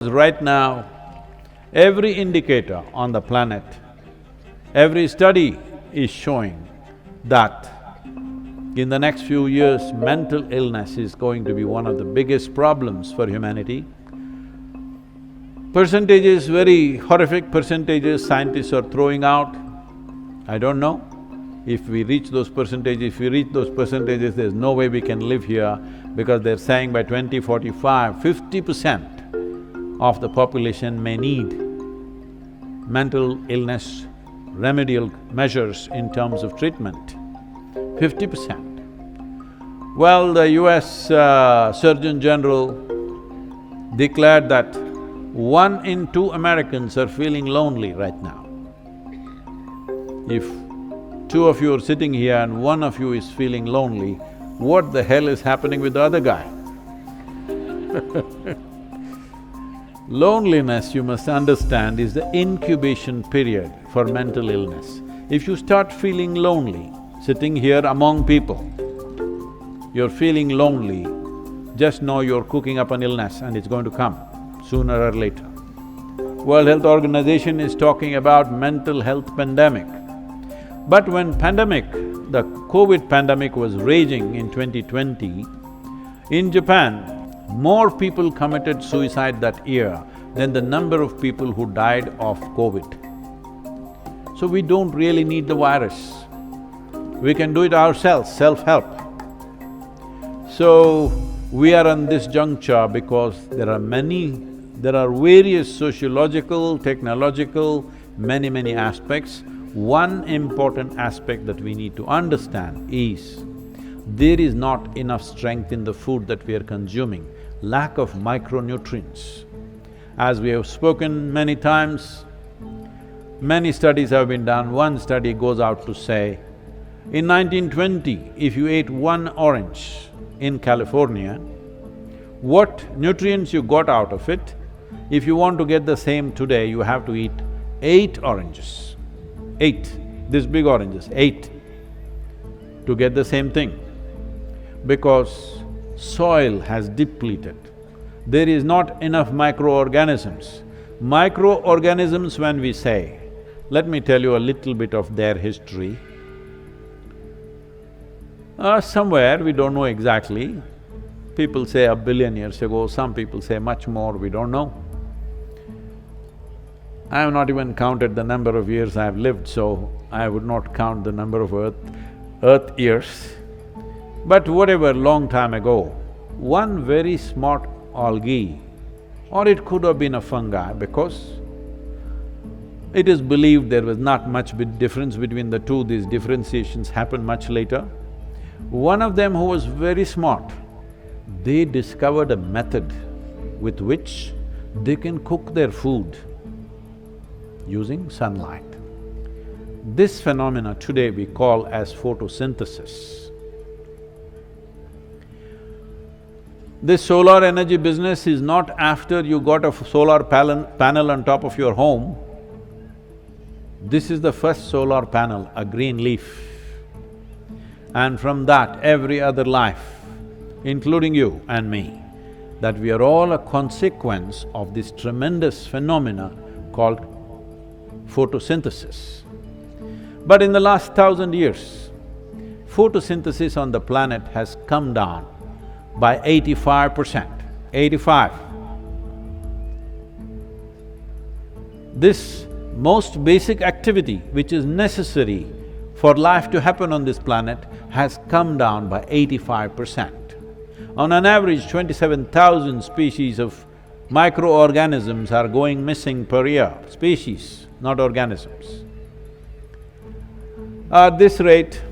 Right now, every indicator on the planet, every study is showing that in the next few years, mental illness is going to be one of the biggest problems for humanity. Percentages, very horrific percentages scientists are throwing out. I don't know if we reach those percentages. If we reach those percentages, there's no way we can live here because they're saying by 2045, 50% of the population may need mental illness remedial measures in terms of treatment, 50%. Well, the US Surgeon General declared that 1 in 2 Americans are feeling lonely right now. If 2 of you are sitting here and 1 of you is feeling lonely, what the hell is happening with the other guy? Loneliness, you must understand, is the incubation period for mental illness. If you start feeling lonely, sitting here among people, you're feeling lonely, just know you're cooking up an illness and it's going to come sooner or later. World Health Organization is talking about mental health pandemic. But when the COVID pandemic was raging in 2020, in Japan, more people committed suicide that year than the number of people who died of COVID. So we don't really need the virus. We can do it ourselves, self-help. So we are on this juncture because there are various sociological, technological, many aspects. One important aspect that we need to understand is there is not enough strength in the food that we are consuming, lack of micronutrients. As we have spoken many times, many studies have been done. One study goes out to say, in 1920, if you ate 1 orange in California, what nutrients you got out of it, if you want to get the same today, you have to eat 8 oranges. 8, this big oranges, 8, to get the same thing. Because soil has depleted. There is not enough microorganisms. Microorganisms, when we say, let me tell you a little bit of their history. Somewhere, we don't know exactly, people say 1 billion years ago, some people say much more, we don't know. I have not even counted the number of years I have lived, so I would not count the number of earth years. But whatever, long time ago, one very smart algae, or it could have been a fungi because it is believed there was not much difference between the two, these differentiations happened much later. One of them who was very smart, they discovered a method with which they can cook their food using sunlight. This phenomena today we call as photosynthesis. This solar energy business is not after you got a solar panel on top of your home. This is the first solar panel, a green leaf. And from that, every other life, including you and me, that we are all a consequence of this tremendous phenomena called photosynthesis. But in the last 1,000 years, photosynthesis on the planet has come down by 85%, 85. This most basic activity which is necessary for life to happen on this planet has come down by 85%. On an average, 27,000 species of microorganisms are going missing per year, species, not organisms. At this rate,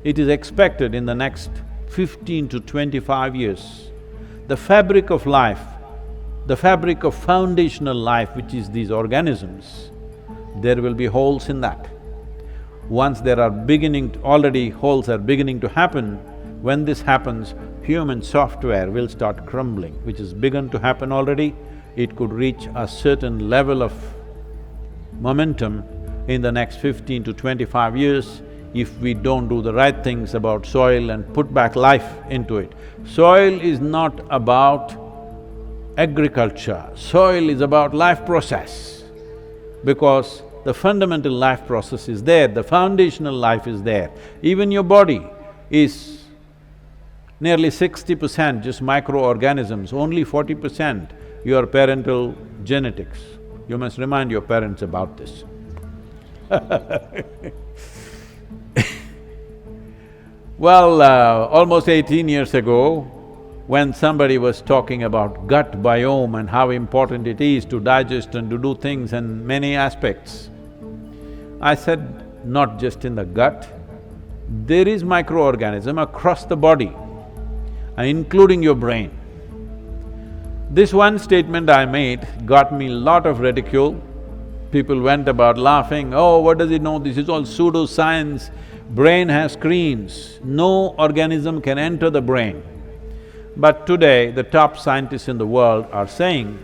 it is expected in the next 15 to 25 years, the fabric of life, the fabric of foundational life, which is these organisms, there will be holes in that. Once there are already holes are beginning to happen, when this happens, human software will start crumbling, which has begun to happen already. It could reach a certain level of momentum in the next 15 to 25 years. If we don't do the right things about soil and put back life into it. Soil is not about agriculture. Soil is about life process, because the fundamental life process is there, the foundational life is there. Even your body is nearly 60% just microorganisms, only 40% your parental genetics. You must remind your parents about this. Well, almost 18 years ago, when somebody was talking about gut biome and how important it is to digest and to do things and many aspects, I said, not just in the gut, there is microorganism across the body, including your brain. This one statement I made got me a lot of ridicule. People went about laughing, oh, what does it know, this is all pseudoscience, brain has screens, no organism can enter the brain. But today, the top scientists in the world are saying,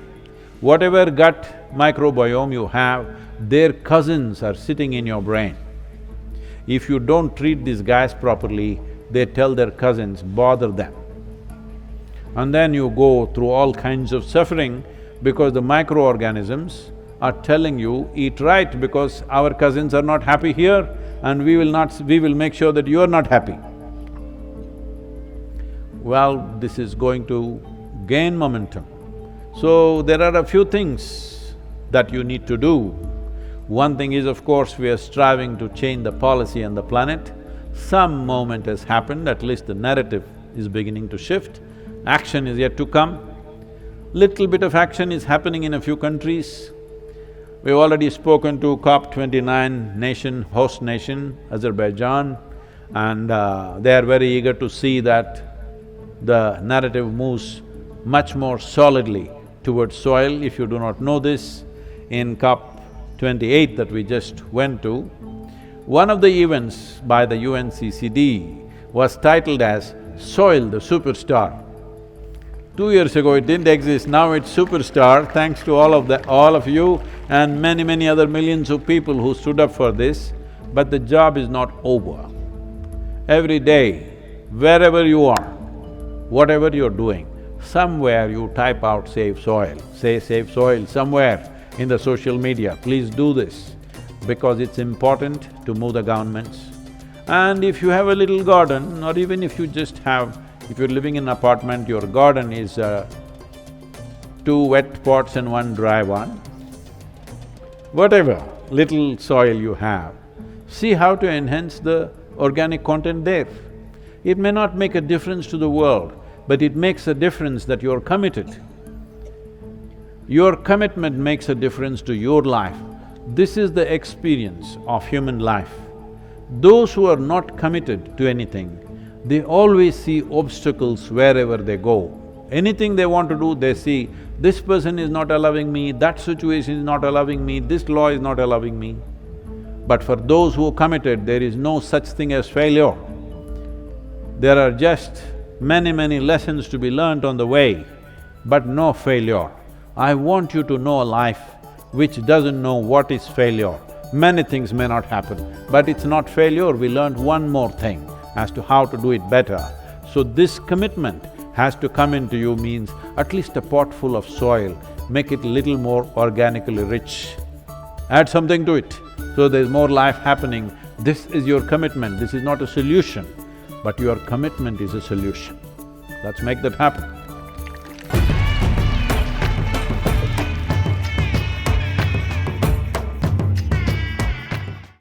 whatever gut microbiome you have, their cousins are sitting in your brain. If you don't treat these guys properly, they tell their cousins, bother them. And then you go through all kinds of suffering because the microorganisms are telling you, eat right because our cousins are not happy here and we will make sure that you are not happy. Well, this is going to gain momentum. So, there are a few things that you need to do. One thing is, of course, we are striving to change the policy on the planet. Some movement has happened, at least the narrative is beginning to shift. Action is yet to come. Little bit of action is happening in a few countries. We've already spoken to COP29 nation, host nation, Azerbaijan, and they are very eager to see that the narrative moves much more solidly towards soil. If you do not know this, in COP28 that we just went to, one of the events by the UNCCD was titled as Soil the Superstar. 2 years ago it didn't exist, now it's superstar, thanks to all of you and many other millions of people who stood up for this. But the job is not over. Every day, wherever you are, whatever you're doing, somewhere you type out save soil, say save soil somewhere in the social media. Please do this, because it's important to move the governments. And if you have a little garden, or even if you just have… if you're living in an apartment, your garden is 2 wet pots and 1 dry one, whatever little soil you have, see how to enhance the organic content there. It may not make a difference to the world, but it makes a difference that you're committed. Your commitment makes a difference to your life. This is the experience of human life. Those who are not committed to anything, they always see obstacles wherever they go. Anything they want to do, they see, this person is not allowing me, that situation is not allowing me, this law is not allowing me. But for those who are committed, there is no such thing as failure. There are just many lessons to be learnt on the way, but no failure. I want you to know a life which doesn't know what is failure. Many things may not happen, but it's not failure. We learned one more thing as to how to do it better. So this commitment has to come into you, means at least a pot full of soil, make it little more organically rich. Add something to it, so there's more life happening. This is your commitment, this is not a solution, but your commitment is a solution. Let's make that happen.